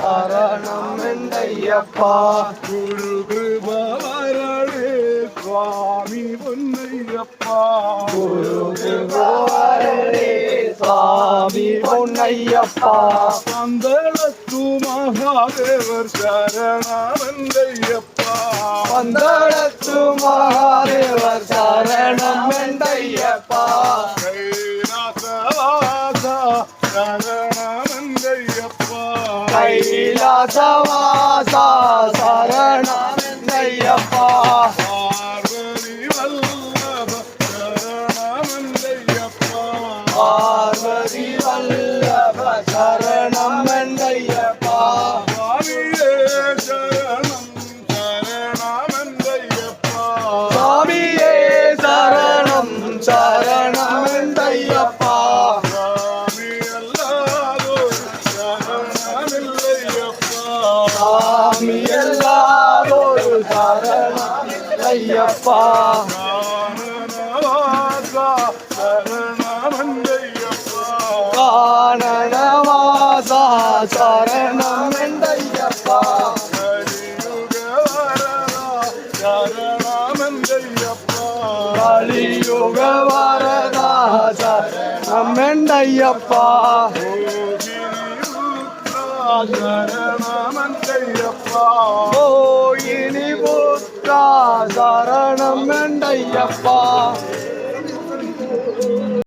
சரணம் எண்டையப்பா. குரு கிருபவரே சுவாமி பொன்னையப்பா. குரு கிருபவரே சுவாமி பொன்னையப்பா. பந்தளத்து மகாதேவர் சரணமெந்தையப்பா. பந்தளத்து மகாதேவர் சரணம் எண்டையப்பா. கைலாசவாசா சரணமெந்தையப்பா. கைலாசவாசா சரணம் எண்டையப்பா. பார்வதி வல்லப சரணமெந்தையப்பா. பார்வதி வல்லப சரணம் எண்டையப்பா. சுவாமியே சரணம் சரணமெந்தையப்பா. சுவாமியே சரணம் சரணம் எண்டையப்பா. சுவாமி அல்லாதோர் சரணமில்லையப்பா. சாமி எல்லாரோரு சரணம் ஐயப்பா. கானனவாசா சரணமெந்தையப்பா. கானனவாசா சரணம் எண்டையப்பா. கலியுக வரதா சரணமெந்தையப்பா. கலியுக வரதா சரணம் எண்டையப்பா. சரணமெந்தையப்பா. கோயினி புற்றா சரணம் எண்டையப்பா.